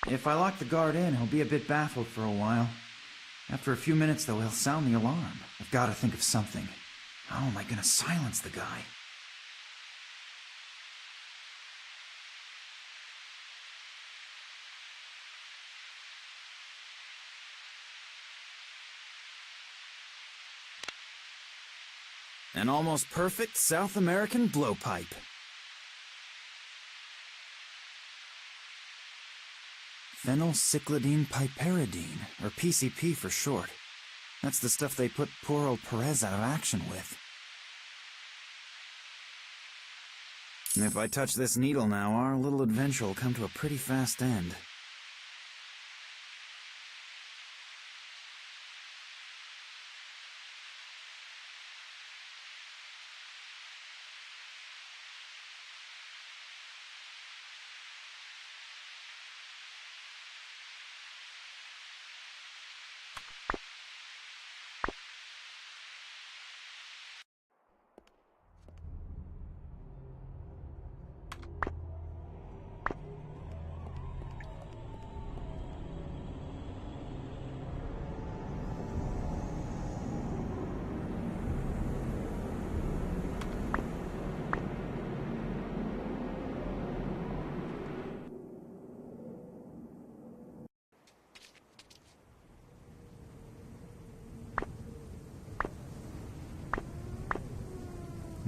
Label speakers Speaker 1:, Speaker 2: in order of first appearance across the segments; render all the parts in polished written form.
Speaker 1: If I lock the guard in, he'll be a bit baffled for a while. After a few minutes, though, he'll sound the alarm. I've got to think of something. How am I gonna silence the guy? An almost perfect South American blowpipe. Phenylcyclidine piperidine, or PCP for short. That's the stuff they put poor old Perez out of action with. And if I touch this needle now, our little adventure will come to a pretty fast end.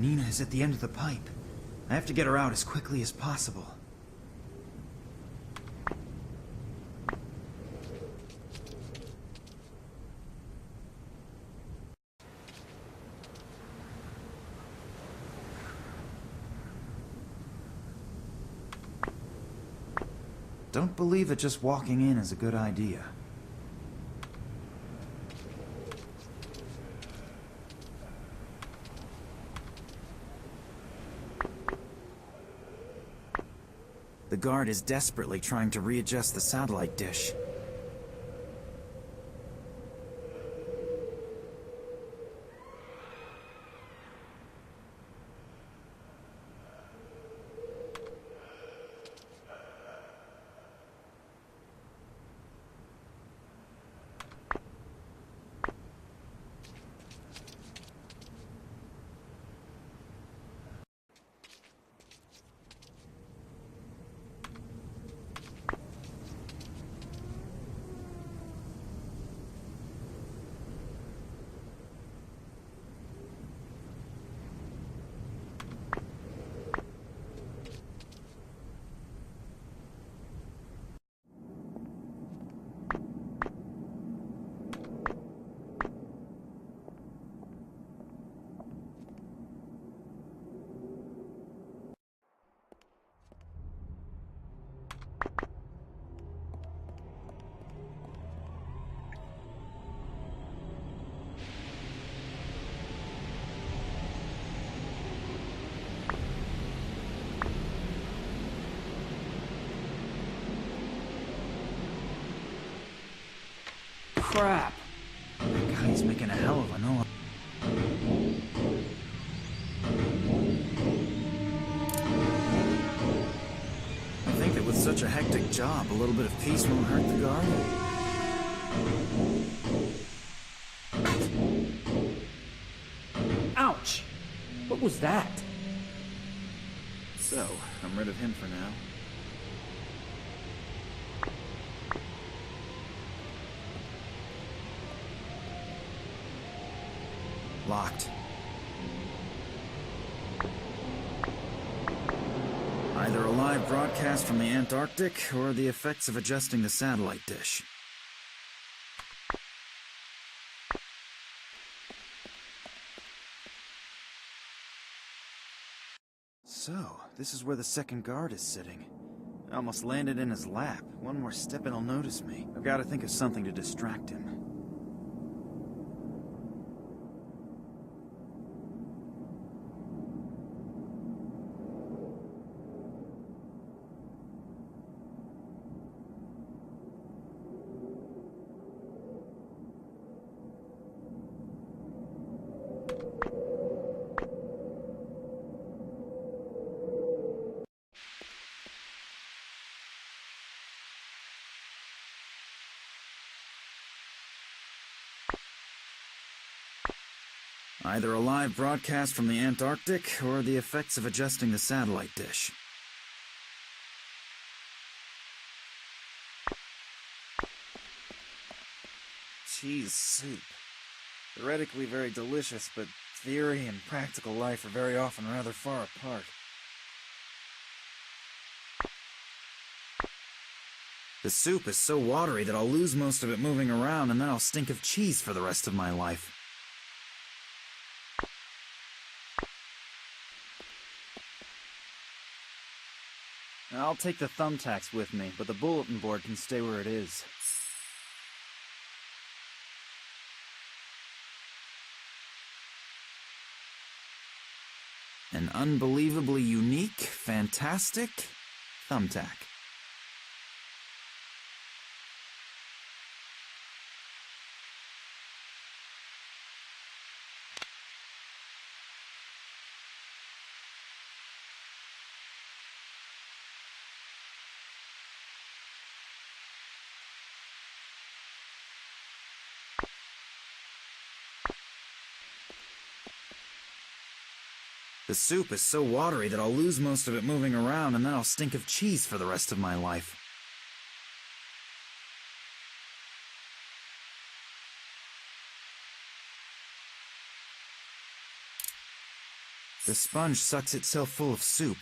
Speaker 1: Nina is at the end of the pipe. I have to get her out as quickly as possible. Don't believe that just walking in is a good idea. The guard is desperately trying to readjust the satellite dish. Crap! That guy's making a hell of a noise. I think that with such a hectic job, a little bit of peace won't hurt the guard.
Speaker 2: Ouch! What was that?
Speaker 1: So, I'm rid of him for now. Locked. Either a live broadcast from the Antarctic, or the effects of adjusting the satellite dish. So, this is where the second guard is sitting. I almost landed in his lap. One more step and he'll notice me. I've got to think of something to distract him. Either a live broadcast from the Antarctic, or the effects of adjusting the satellite dish. Cheese soup. Theoretically very delicious, but theory and practical life are very often rather far apart. The soup is so watery that I'll lose most of it moving around, and then I'll stink of cheese for the rest of my life. I'll take the thumbtacks with me, but the bulletin board can stay where it is. An unbelievably unique, fantastic thumbtack. The soup is so watery that I'll lose most of it moving around, and then I'll stink of cheese for the rest of my life. The sponge sucks itself full of soup.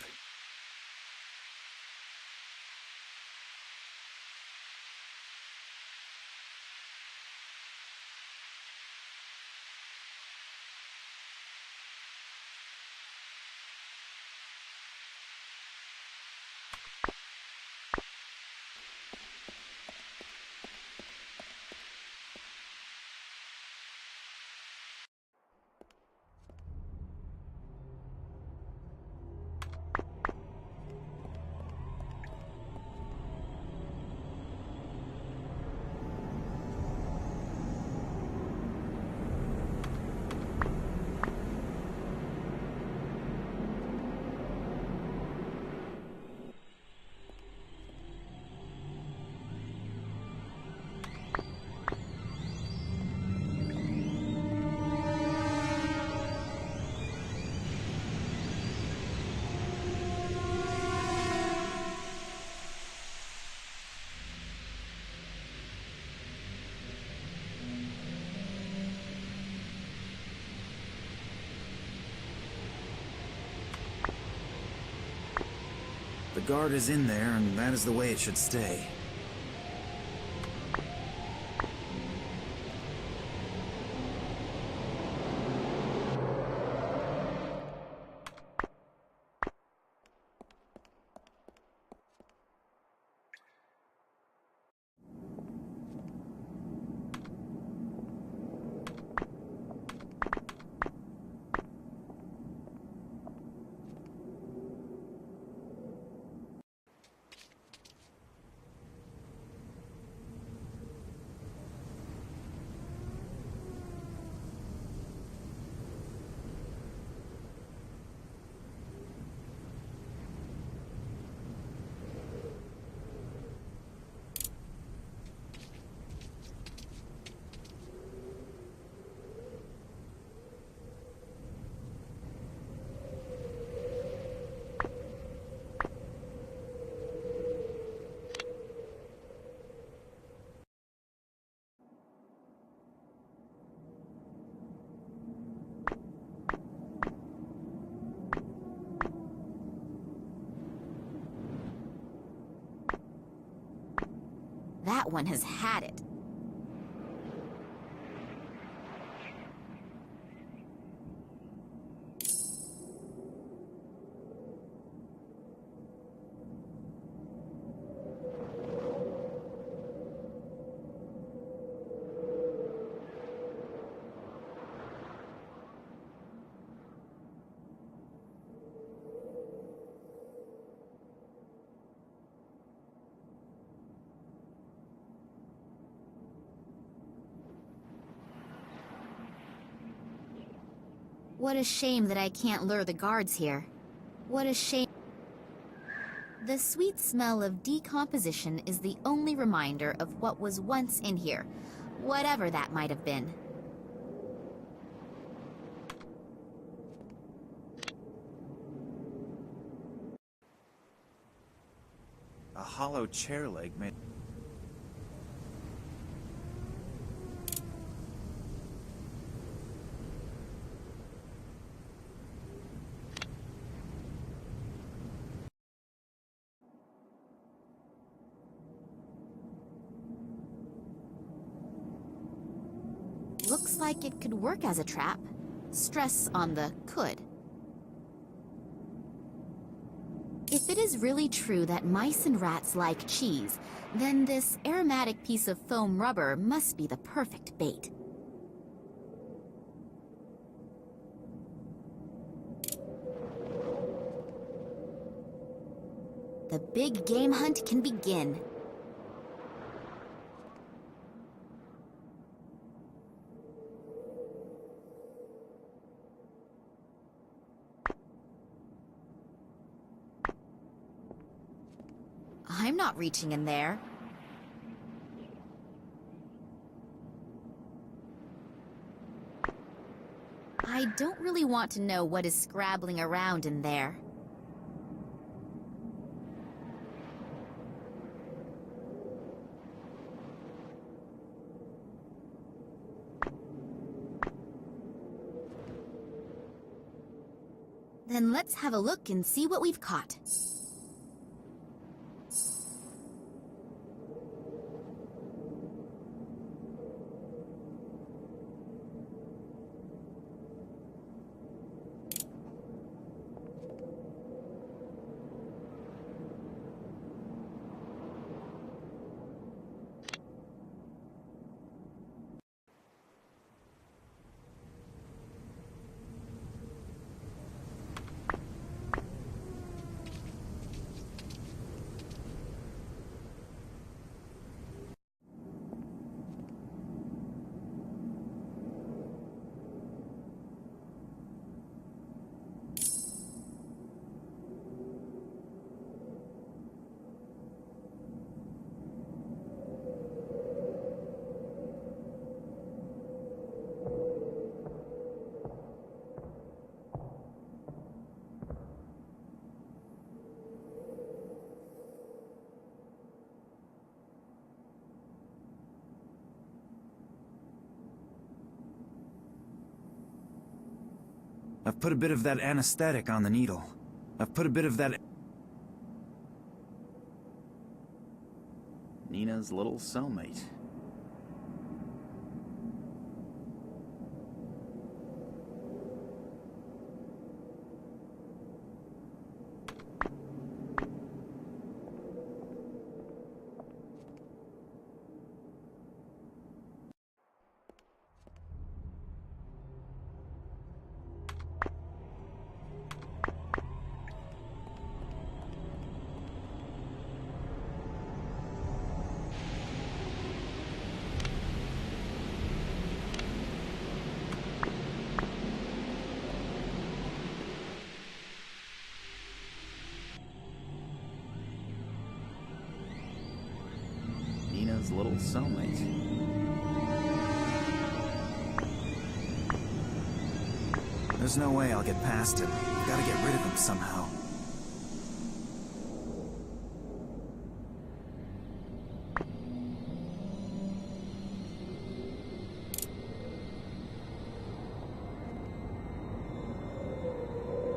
Speaker 1: The guard is in there, and that is the way it should stay.
Speaker 3: That one has had it. What a shame that I can't lure the guards here. What a shame. The sweet smell of decomposition is the only reminder of what was once in here, whatever that might have been.
Speaker 1: A hollow chair leg made...
Speaker 3: Looks like it could work as a trap. Stress on the could. If it is really true that mice and rats like cheese, then this aromatic piece of foam rubber must be the perfect bait. The big game hunt can begin. I'm not reaching in there. I don't really want to know what is scrabbling around in there. Then let's have a look and see what we've caught.
Speaker 1: I've put a bit of that anesthetic on the needle. I've put a bit of that... Nina's little cellmate. Nina's little cellmate. There's no way I'll get past him. I've gotta get rid of him somehow.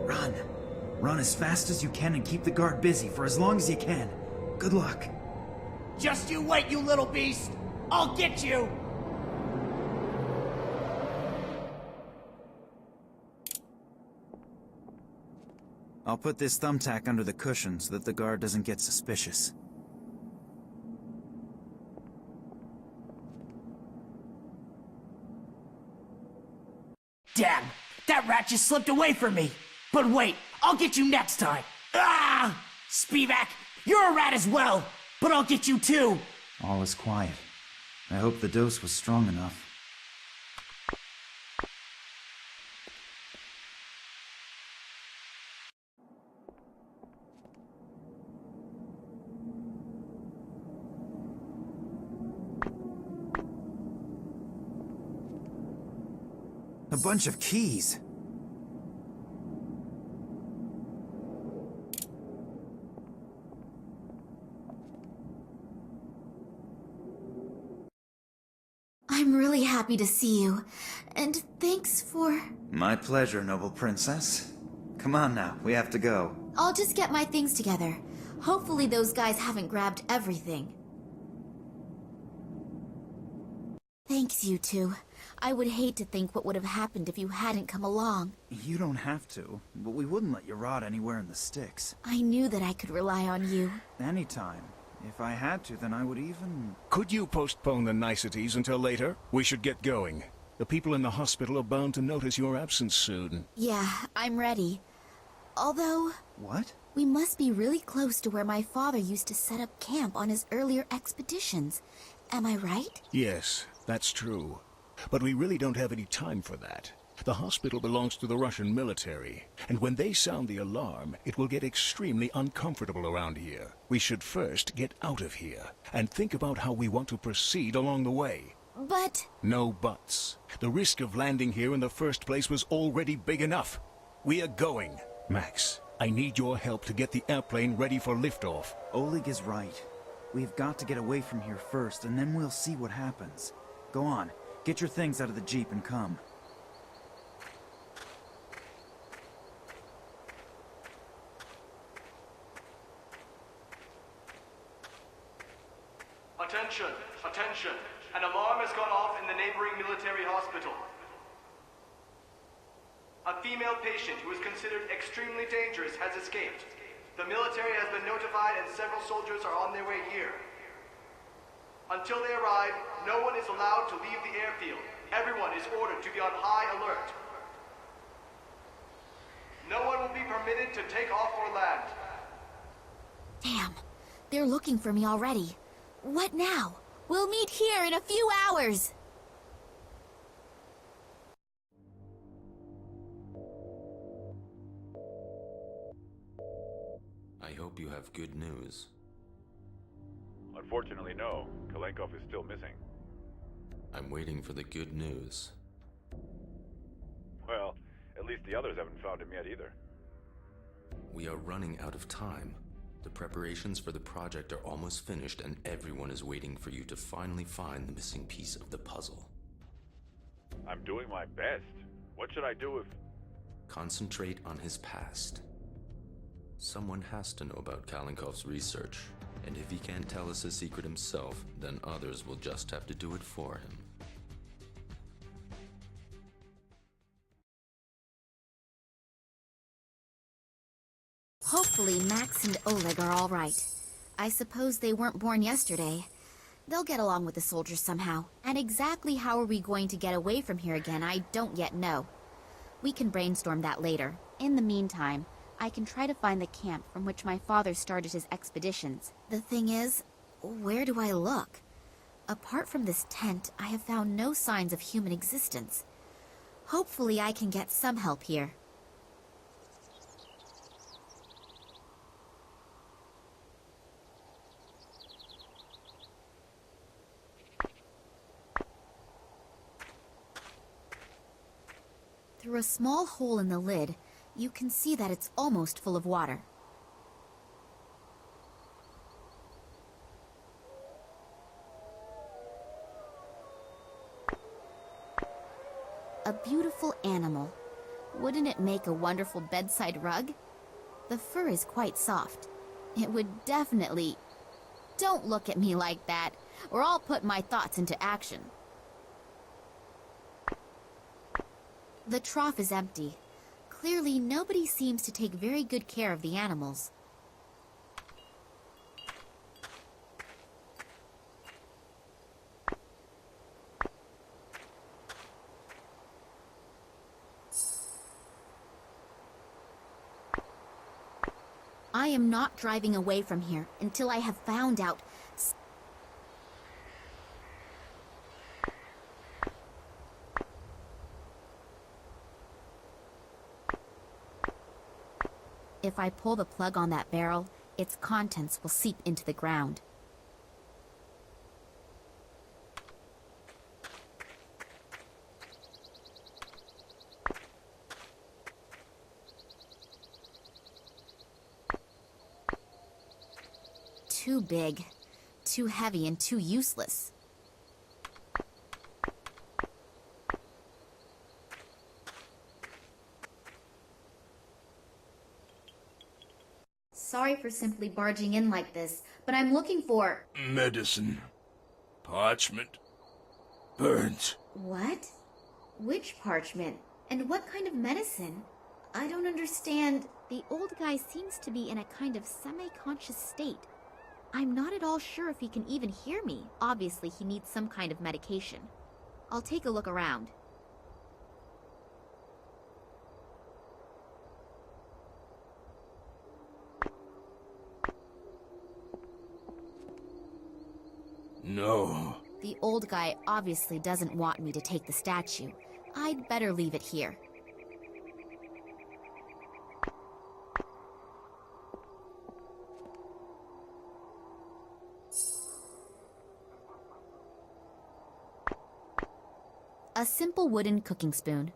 Speaker 1: Run! Run as fast as you can and keep the guard busy for as long as you can. Good luck.
Speaker 2: Just you wait, you little beast! I'll get you!
Speaker 1: I'll put this thumbtack under the cushion so that the guard doesn't get suspicious.
Speaker 2: Damn! That rat just slipped away from me! But wait, I'll get you next time! Ah! Spivak, you're a rat as well! But I'll get you too!
Speaker 1: All is quiet. I hope the dose was strong enough. A bunch of keys.
Speaker 3: I'm really happy to see you. And thanks for...
Speaker 1: My pleasure, noble princess. Come on now, we have to go.
Speaker 3: I'll just get my things together. Hopefully those guys haven't grabbed everything. Thanks, you two. I would hate to think what would have happened if you hadn't come along.
Speaker 1: You don't have to, but we wouldn't let you rot anywhere in the sticks.
Speaker 3: I knew that I could rely on you.
Speaker 1: Anytime. If I had to, then I would even...
Speaker 4: Could you postpone the niceties until later? We should get going. The people in the hospital are bound to notice your absence soon.
Speaker 3: Yeah, I'm ready. Although...
Speaker 1: What?
Speaker 3: We must be really close to where my father used to set up camp on his earlier expeditions. Am I right?
Speaker 4: Yes, that's true. But we really don't have any time for that. The hospital belongs to the Russian military, and when they sound the alarm, it will get extremely uncomfortable around here. We should first get out of here, and think about how we want to proceed along the way.
Speaker 3: But...
Speaker 4: No buts. The risk of landing here in the first place was already big enough. We are going. Max, I need your help to get the airplane ready for liftoff.
Speaker 1: Oleg is right. We've got to get away from here first, and then we'll see what happens. Go on, get your things out of the Jeep and come.
Speaker 5: Attention! Attention! An alarm has gone off in the neighboring military hospital. A female patient who is considered extremely dangerous has escaped. The military has been notified and several soldiers are on their way here. Until they arrive, no one is allowed to leave the airfield. Everyone is ordered to be on high alert. No one will be permitted to take off or land.
Speaker 3: Damn, they're looking for me already. What now? We'll meet here in a few hours.
Speaker 6: I hope you have good news.
Speaker 7: Unfortunately, no. Kalenkov is still missing.
Speaker 6: I'm waiting for the good news.
Speaker 7: Well, at least the others haven't found him yet either.
Speaker 6: We are running out of time. The preparations for the project are almost finished and everyone is waiting for you to finally find the missing piece of the puzzle.
Speaker 7: I'm doing my best. What should I do if...
Speaker 6: Concentrate on his past. Someone has to know about Kalenkov's research, and if he can't tell us his secret himself, then others will just have to do it for him.
Speaker 3: Hopefully Max and Oleg are all right. I suppose they weren't born yesterday. They'll get along with the soldiers somehow. And exactly how are we going to get away from here again, I don't yet know. We can brainstorm that later. In the meantime, I can try to find the camp from which my father started his expeditions. The thing is, where do I look? Apart from this tent, I have found no signs of human existence. Hopefully I can get some help here. Through a small hole in the lid, you can see that it's almost full of water. A beautiful animal. Wouldn't it make a wonderful bedside rug? The fur is quite soft. It would definitely... Don't look at me like that, or I'll put my thoughts into action. The trough is empty. Clearly, nobody seems to take very good care of the animals. I am not driving away from here until I have found out... If I pull the plug on that barrel, its contents will seep into the ground. Too big, too heavy, and too useless. sorry for simply barging in like this, but I'm looking for...
Speaker 4: Medicine. Parchment. Burns.
Speaker 3: What? Which parchment? And what kind of medicine? I don't understand. The old guy seems to be in a kind of semi-conscious state. I'm not at all sure if he can even hear me. Obviously, he needs some kind of medication. I'll take a look around.
Speaker 4: No.
Speaker 3: The old guy obviously doesn't want me to take the statue. I'd better leave it here. A simple wooden cooking spoon.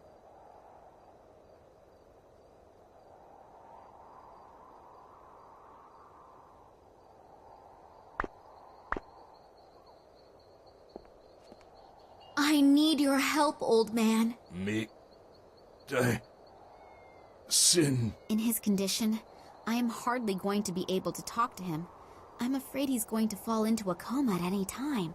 Speaker 3: I need your help, old man.
Speaker 4: Me. Sin.
Speaker 3: In his condition, I am hardly going to be able to talk to him. I'm afraid he's going to fall into a coma at any time.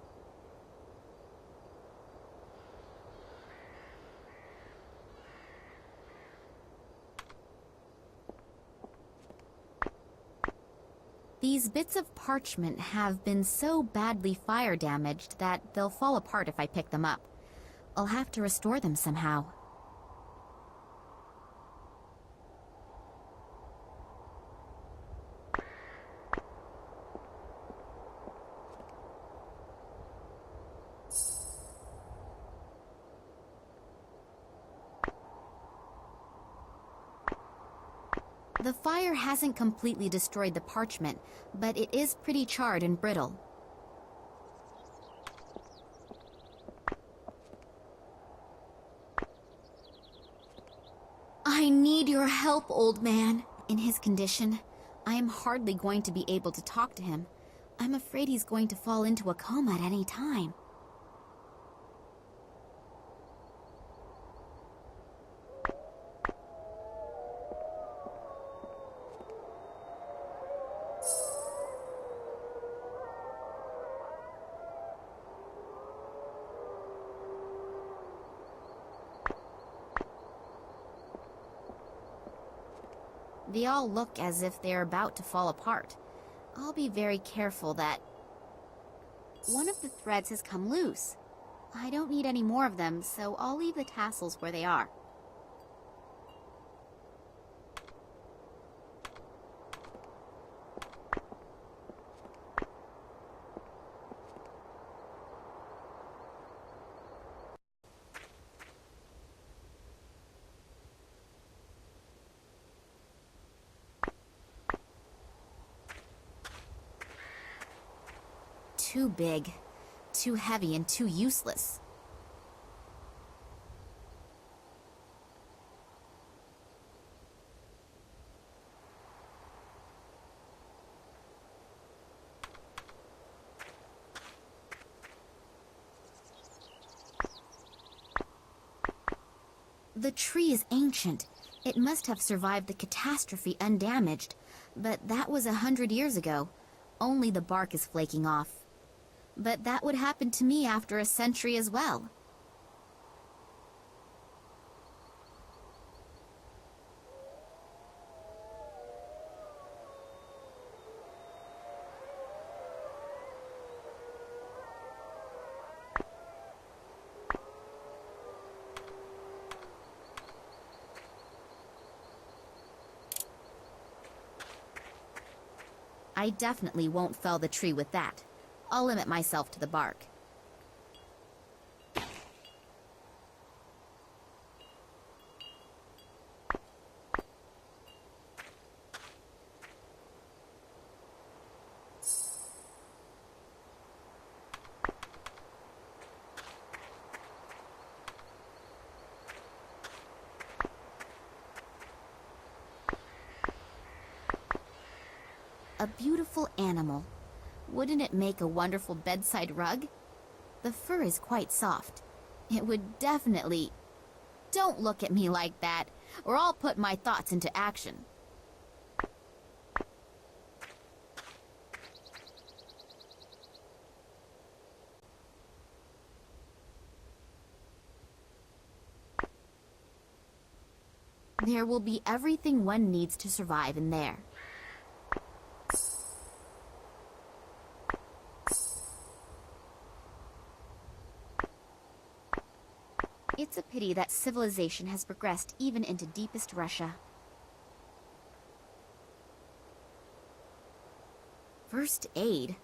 Speaker 3: These bits of parchment have been so badly fire damaged that they'll fall apart if I pick them up. I'll have to restore them somehow. The fire hasn't completely destroyed the parchment, but it is pretty charred and brittle. I need your help, old man. In his condition, I am hardly going to be able to talk to him. I'm afraid he's going to fall into a coma at any time. They all look as if they're about to fall apart. I'll be very careful that... One of the threads has come loose. I don't need any more of them, so I'll leave the tassels where they are. Too big, too heavy, and too useless. The tree is ancient. It must have survived the catastrophe undamaged, but that was 100 years ago. Only the bark is flaking off. But that would happen to me after a century as well. I definitely won't fell the tree with that. I'll limit myself to the bark. A beautiful animal. Wouldn't it make a wonderful bedside rug? The fur is quite soft. It would definitely... Don't look at me like that, or I'll put my thoughts into action. There will be everything one needs to survive in there. It's a pity that civilization has progressed even into deepest Russia. First aid?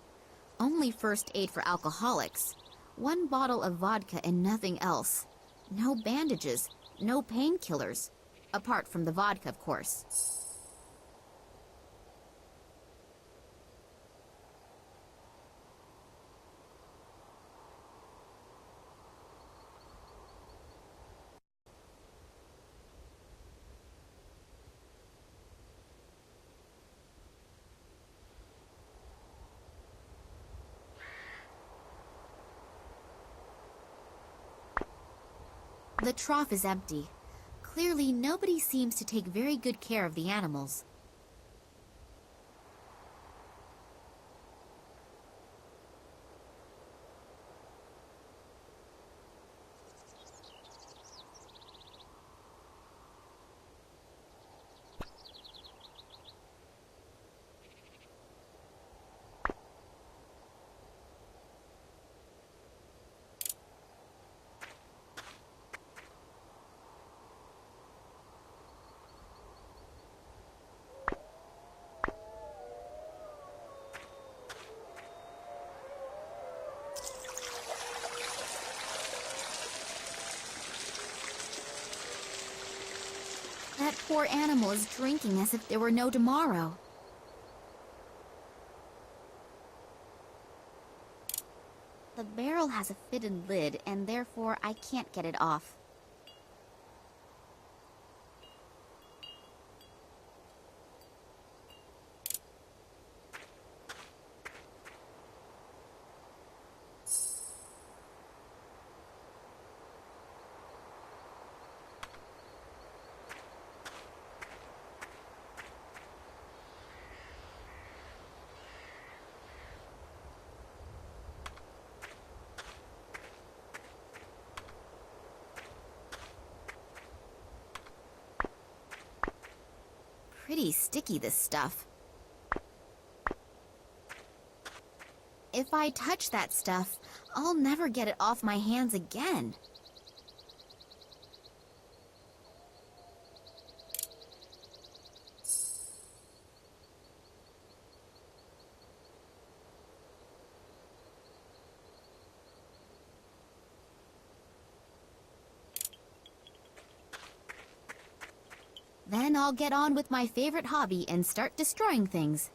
Speaker 3: Only first aid for alcoholics. 1 bottle of vodka and nothing else. No bandages, no painkillers. Apart from the vodka, of course. The trough is empty. Clearly, nobody seems to take very good care of the animals. That poor animal is drinking as if there were no tomorrow. The barrel has a fitted lid, and therefore I can't get it off. Pretty sticky, this stuff. If I touch that stuff, I'll never get it off my hands again. Then I'll get on with my favorite hobby and start destroying things.